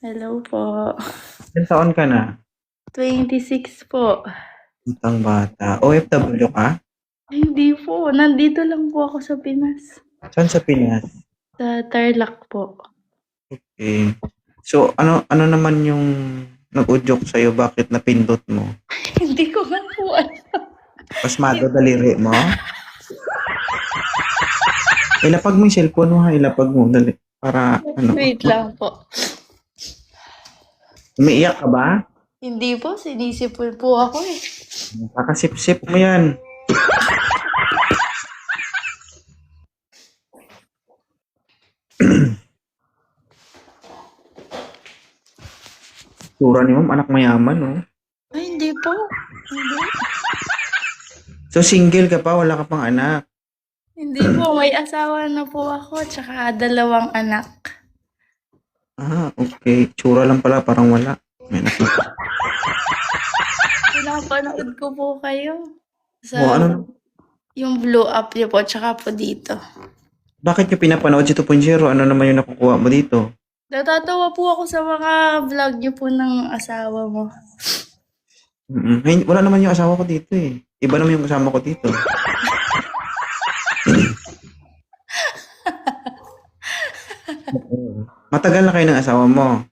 Hello po. Ilang taon ka na? 26 po. Batang bata. OFW ka? Ay, hindi po. Nandito lang po ako sa Pinas. Saan sa Pinas? Sa Tarlac po. Okay. So, ano naman yung nag-udyok sa'yo? Bakit napindot mo? Hindi ko man po alam. Pasmado daliri mo? Ilapag mo yung cellphone mo ha. Ilapag mo. Dali. Para, Wait lang po. umiiyak ka ba? Hindi po. Sinisipol po ako eh. Kakasip-sip mo yan. Tura ni ma'am, anak mayaman, oh. Ay, hindi po. Hindi. So, single ka pa? Wala ka pang anak? Hindi po. May asawa na po ako. Tsaka 2 anak. Ah, okay. Tsura lang pala, parang wala. May anak na. Pinapanood ko po kayo. Sa O, ano? yung blow up niyo po. Tsaka po dito. Bakit yung pinapanood si 2.0? Ano naman yung nakukuha mo dito? Natatawa po ako sa mga vlog niyo po ng asawa mo. Wala naman yung asawa ko dito eh. Iba naman yung kasama ko dito. Matagal na kayo ng asawa mo.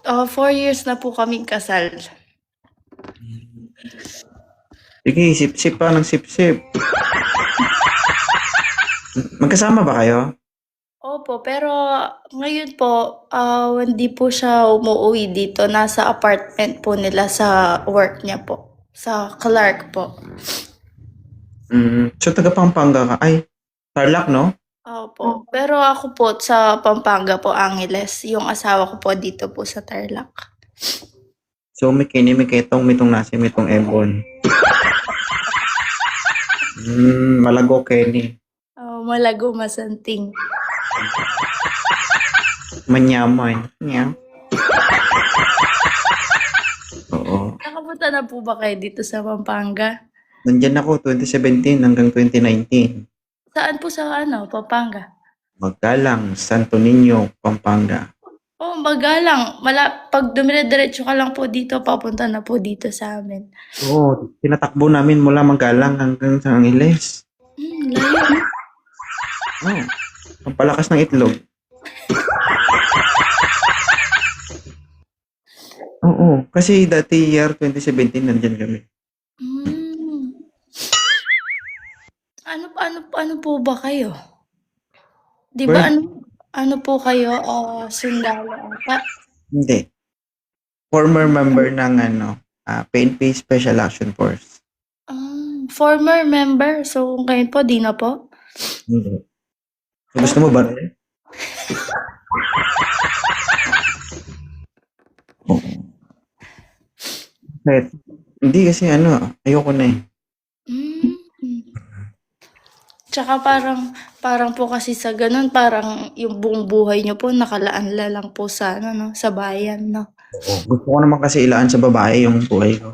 4 years na po kaming kasal. Sige, sip-sip pa ng sip-sip. Magkasama ba kayo? Opo, pero ngayon po, hindi po siya umuwi dito. Nasa apartment po nila sa work niya po. Sa Clark po. So, taga Pampanga ka. Ay, Tarlac, no? Opo. Pero ako po sa Pampanga po, Angeles. Yung asawa ko po dito po sa Tarlac. So, may kini, may ketong, mitong nasi, mitong ebon. Malago, Kenny. Malago, masanting. Manyaman. Nya. Oo. Nakapunta na po ba kayo dito sa Pampanga? Nandyan ako, 2017 hanggang 2019. Saan po sa Pampanga? Maggalang, Santo Niño, Pampanga. Oh, magalang. Pag dumire-diretso ka lang po dito, papunta na po dito sa amin. Oo, tinatakbo namin mula Magalang hanggang sa Angeles. Layo. Oo, ang palakas ng itlog. Oo, kasi dati year 2017 nandyan kami. Ano po ba kayo? Di ba ano po kayo? Sundalo ata? Hindi. Former member ng PNP Special Action Force. Former member. So, kayo po, di na po? Hindi. Gusto mo ba rin? Oo. Hindi kasi ayoko na eh. Tsaka parang po kasi sa ganun, parang yung buong buhay nyo po nakalaan lang po sa sa bayan, no? Oo. Gusto ko naman kasi ilaan sa babae yung buhay ko.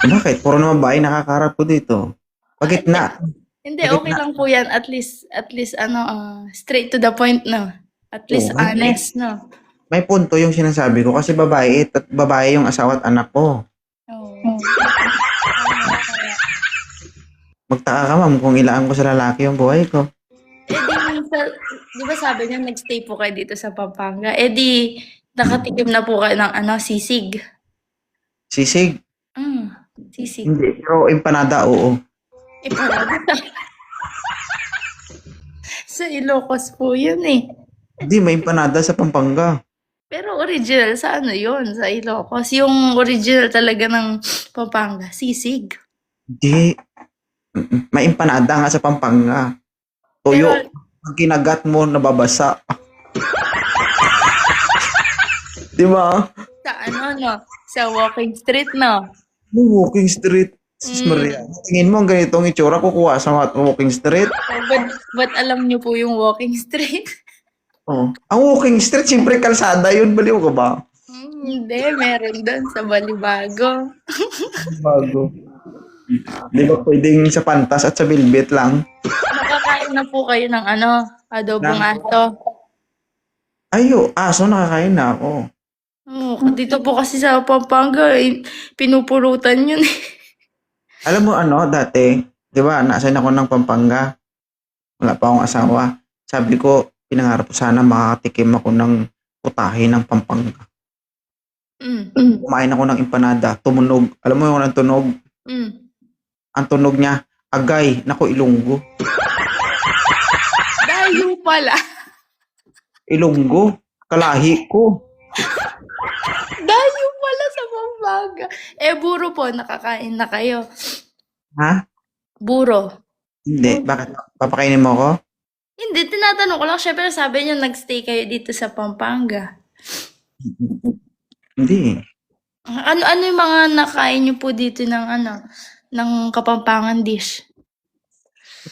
Bakit? Puro naman babae nakakarap ko dito. Pagitna. Hindi, okay lang po yan. At least straight to the point, no? At least honest, no? May punto yung sinasabi ko kasi babae yung asawa at anak ko. Magtaka ka ma'am kung ilaan ko sa lalaki yung buhay ko. Di ba sabi niya nag-stay po kayo dito sa Pampanga? Nakatikim na po kayo ng sisig. Sisig? Sisig. Hindi, pero empanada, oo. Empanada? Sa Ilocos po yun eh. Hindi, may empanada sa Pampanga. Pero original sa yun? Sa Ilocos. Yung original talaga ng Pampanga, sisig. Hindi. May empanada nga sa Pampanga. Toyo. Pag kinagat mo, nababasa. Di ba? Sa Sa walking street, no? Walking street. Sis Maria. Tingin mo ang ganitong itsura kukuha sa walking street? But alam niyo po yung walking street? Oh. Ang walking street, siyempre kalsada yun. Baliw ka ba? Hindi, meron doon sa Balibago. Bago. Di ba pwedeng sa Pantas at sa Bilbit lang? Nakakain na po kayo ng Adobong Ng, aso. ayo, aso nakakain na ako. Dito po kasi sa Pampanga, pinupurutan yun eh. Alam mo ano, dati, di ba, naasayin ako ng Pampanga. Wala pa akong asawa. Sabi ko, pinangarap ko sana makakatikim ako ng putahe ng Pampanga. Mm. Kumain ako ng empanada, tumunog. Alam mo yung anong tunog? Mm. Ang tunog niya, agay, naku, Ilonggo. Dayo pala. Ilonggo, kalahi ko. Dayo pala sa Pampanga. Buro po, nakakain na kayo. Ha? Buro. Hindi, bakit? Papakainin mo ako? Hindi, tinatanong ko lang. Syempre sabi niyo nagstay kayo dito sa Pampanga. Hindi. Ano yung mga nakain niyo po dito ng ng Kapampangan dish?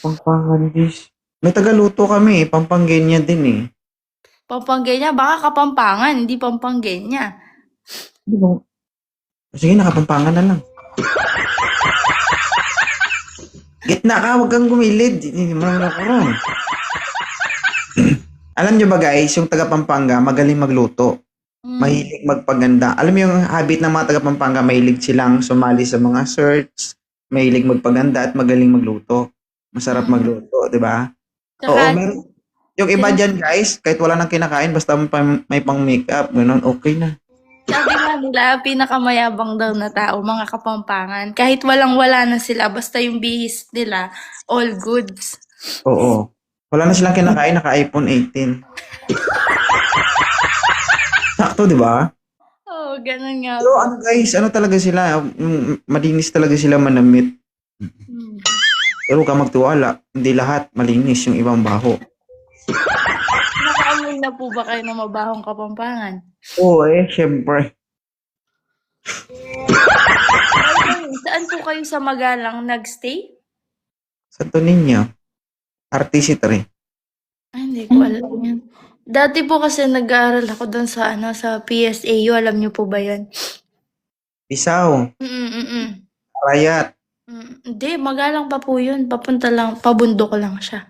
Pampangan dish. May tagaluto kami, Pampangenya din eh. Pampangenya, baka Kapampangan, hindi Pampangenya. Di ba? Sige, nakapampangan na lang. Gitna ka, huwag kang gumilid. Hindi mo naman ako ron. Alam nyo ba guys, yung taga Pampanga, magaling magluto. Mahilig magpaganda. Alam mo yung habit ng mga taga Pampanga, mahilig silang sumali sa mga search, mahilig magpaganda at magaling magluto. Masarap magluto, di ba? Oo, Saka, meron. Yung iba dyan guys, kahit wala nang kinakain, basta may pang makeup, gano'n, okay na. sabi nga nila, pinakamayabang daw na tao, mga Kapampangan. Kahit walang-wala na sila, basta yung bihis nila, all goods. Oo. Wala na silang kinakain, naka-iPhone 18. Sakto, di ba? Oo, ganun nga. Pero ano guys, ano talaga sila, malinis talaga sila manamit. Hmm. Pero huwag ka magtiwala, hindi lahat malinis, yung ibang baho. Nakaamoy na po ba kayo ng mabahong Kapampangan? Oo syempre. Saan po kayo sa Magalang nagstay? Santo Niño, RTC3. Ay, hindi ko alam yan. Dati po kasi nag-aaral ako doon sa sa PSAU, alam niyo po ba 'yan? Pisaw, Mm. Arayat. Hindi, Magalang pa po 'yun, papunta lang, pabundok lang siya.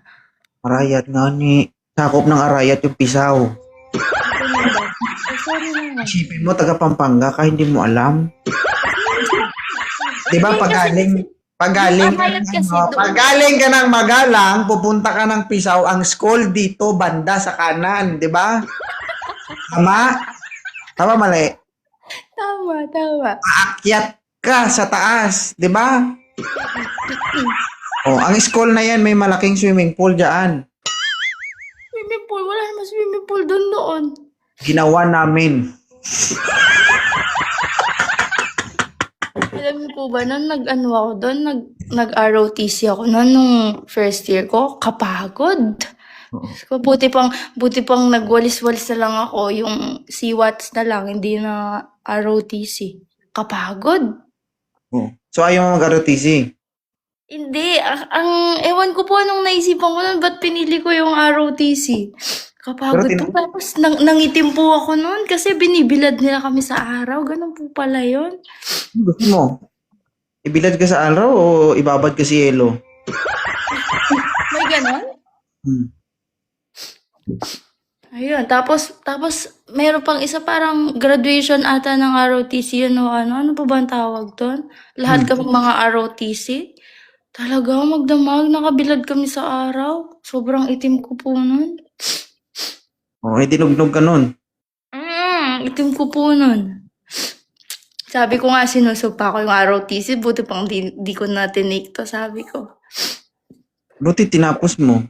Arayat nga ni. Sakop ng Arayat yung Pisaw. Ganun ba? Sorry naman. Isipin mo, taga Pampanga ka, hindi mo alam. Di ba Hindi, pagaling ka Arayat ng, kasi doon. pagaling ka ng Magalang, pupunta ka ng Pisaw, ang school dito, banda sa kanan, di ba? Tama? Tama mali? Tama. Aakyat ka sa taas, di ba? Oh, ang school na yan, may malaking swimming pool dyan. Swimming pool, wala naman swimming pool doon noon. Ginawa namin. Alam niyo po ba, nung ako doon, nag-ROTC ako noon nung first year ko, kapagod. So, buti pang nagwalis-walis na lang ako, yung CWATS na lang, hindi na ROTC. Kapagod. Oh. So, ayaw mo mag-ROTC? Hindi, ewan ko po anong naisipan ko nun, ba't pinili ko yung ROTC? Kapagod po, tapos nangitim po ako noon kasi binibilad nila kami sa araw, ganun po pala yun. Gusto mo? Ibilad ka sa araw o ibabad ka si Elo? May ganon? Ayun, tapos meron pang isa parang graduation ata ng ROTC yun o ano pa ba ang tawag doon? Lahat kami mga ROTC. Talaga, magdamag, nakabilad kami sa araw. Sobrang itim ko po nun. Oh, dinugnog ka nun. Itim ko po nun. Sabi ko nga, sinusupa ko yung ROTC, buti pang di ko na tinake to, sabi ko. Buti tinapos mo.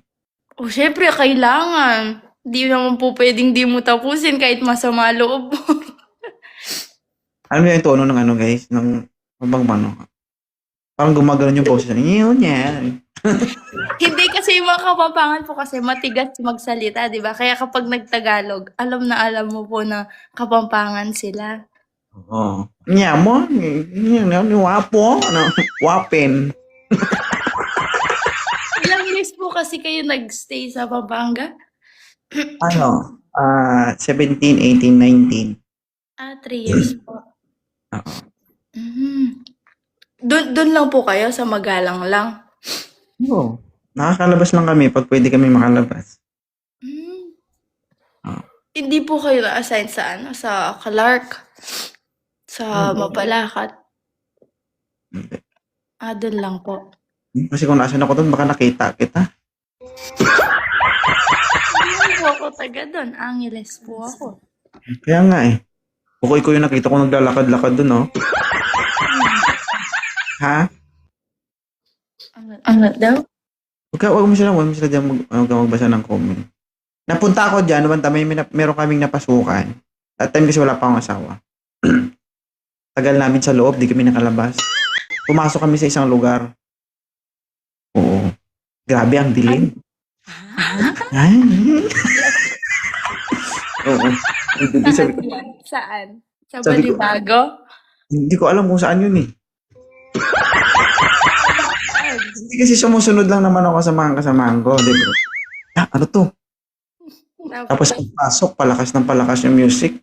Oh, syempre, kailangan. Di naman po pwedeng di mo tapusin kahit masama loob mo. Alam mo yung tono ng ano guys? Ng ano? Parang gumagano'n yung boses. Yun yan. Hindi kasi yung mga Kapampangan po kasi matigas magsalita, di ba? Kaya kapag nagtagalog, alam na alam mo po na Kapampangan sila. Oo. Nyamo. Wapo. Wapin. Ilang years po kasi kayo nagstay sa Pampanga? 17, 18, 19. 3 years po. Oo. Doon lang po kayo sa Magalang lang? Oo. Nakakalabas lang kami pag pwede kami makalabas. Hindi po kayo na-assign sa ano, sa Clark, sa Mapalacat. Hindi. Doon lang po. Kasi kung nasan ako doon, baka nakita kita. Hindi po ako taga doon. Angeles po ako. Kaya nga eh. Bukoy ko yung nakita ko naglalakad-lakad doon, no? Ha? Ano daw? Huwag mo sila dyan magbasa ng comment. Napunta ako dyan, banta meron kaming napasukan. At time kasi wala pa akong asawa. Tagal namin sa loob, di kami nakalabas. Pumasok kami sa isang lugar. Oo. Grabe ang dilim. Ay. Oo. Sabi ko, Saan? Sa Sabi ko- Balibago? hindi ko alam kung saan yun eh. Hindi kasi sumusunod lang naman ako sa mga kasamahan ko. Di ba? Ano to? Tapos pasok, palakas ng palakas yung music.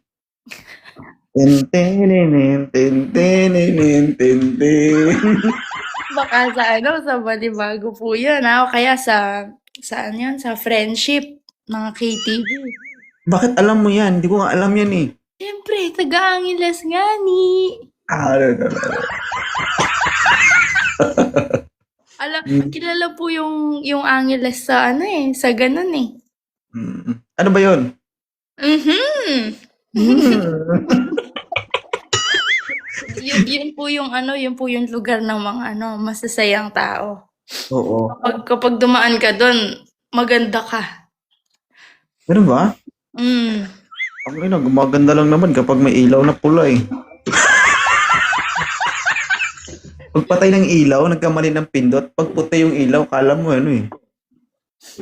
Tin, tin, tin, tin, tin, tin, tin, tin. Baka sa ano, sa Balibago po yun, ha? O kaya saan yun? Sa Friendship, mga KTV. Bakit alam mo yan? Hindi ko nga alam yan eh. Siyempre, taga-Angeles nga ni. Kilala po yung Angeles sa ano eh, sa ganun eh. Ano ba yun? Yun po yung ano, yun po yung lugar ng mga ano, masasayang tao. Oo. Kapag dumaan ka doon, maganda ka. Ano ba? Ang ina, gumaganda lang naman kapag may ilaw na pula eh. Pagpatay ng ilaw, nagkamali ng pindot. Pag puti yung ilaw, kala mo ano eh.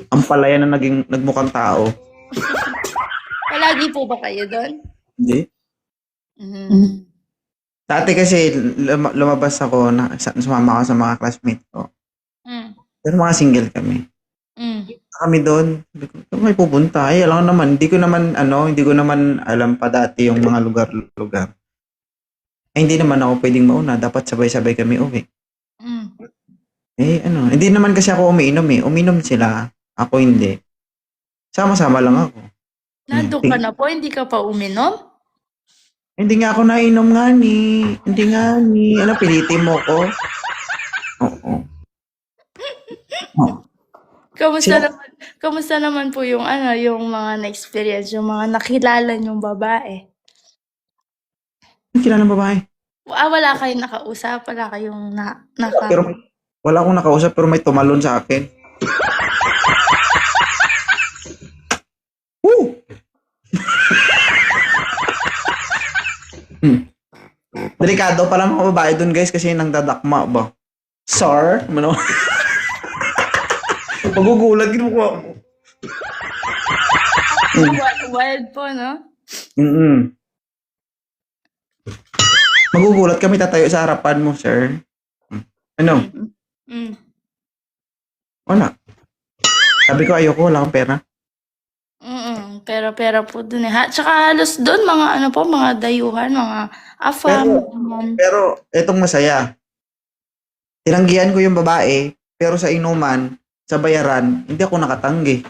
Ang palaya na nagmukhang tao. Palagi po ba kayo doon? Hindi. Dati kasi lumabas ako, sumama ako sa mga classmates ko. Pero mga single kami. Kami doon, may pupunta. Ay, alam naman, hindi ko naman alam pa dati yung mga lugar-lugar. Ay, hindi naman ako pwedeng mauna. Dapat sabay-sabay kami uwi. Hindi naman kasi ako umiinom eh. Uminom sila. Ako hindi. Sama-sama lang ako. Nandun ka na po, hindi ka pa uminom? Hindi nga ako nainom nga ni. Hindi nga ni. Ano, pilitin mo ko? Oo. Kamusta naman po yung ano, yung mga na-experience, yung mga nakilala niyong babae? Kilala ng babae. Wala kayong nakausap, wala kayong Pero wala akong nakausap pero may tumalon sa akin. Woo! Delikado pala mga babae dun guys kasi nang dadakma ba? Sir? Ano? Magugulat gino ko. Wild po, no? Magugulat kami tatayo sa harapan mo, sir. Ano? Wala. Sabi ko ayoko, wala akong pera. Pera po dun eh. Tsaka halos dun, mga ano po, mga dayuhan, mga afam. Pero etong masaya. Tinanggihan ko yung babae, pero sa inuman, sa bayaran, hindi ako nakatanggi.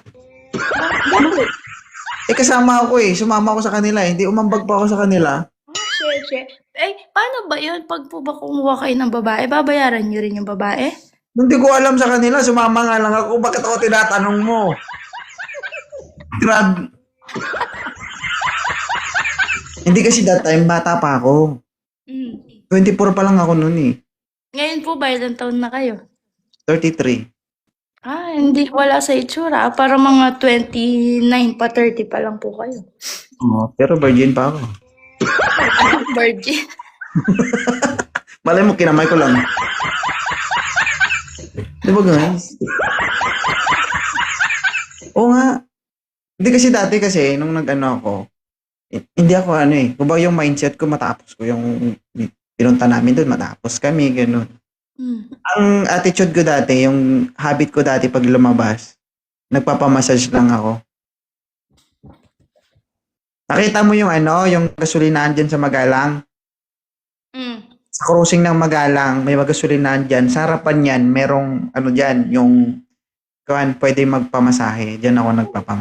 Kasama ako eh. Sumama ako sa kanila eh. Hindi umambag pa ako sa kanila. Paano ba yun? Pag po ba kumuha kayo ng babae, babayaran niyo rin yung babae? Hindi ko alam sa kanila. Sumama nga lang ako. Bakit ako tinatanong mo? Grabe. Hindi kasi that time, bata pa ako. 24 pa lang ako noon eh. Ngayon po ba, ilang taon na kayo? 33. Hindi, wala sa itsura. Para mga 29 pa, 30 pa lang po kayo. Pero virgin pa ako. Virgin? Malay mo, kinamay ko lang. Di ba guys? Oo nga. Hindi kasi dati kasi, nung nag-ano ako, hindi ako ano eh. Kung ba yung mindset ko, matapos ko yung pinunta namin doon, matapos kami, gano'n. Ang attitude ko dati, yung habit ko dati pag lumabas, nagpapamassage lang ako. Nakita mo yung ano, yung gasolinahan dyan sa Magalang? Sa crossing ng Magalang, may magasolinahan dyan. Sa harapan yan, merong ano dyan, yung pwede magpamasahe. Dyan ako nagpapamasahe.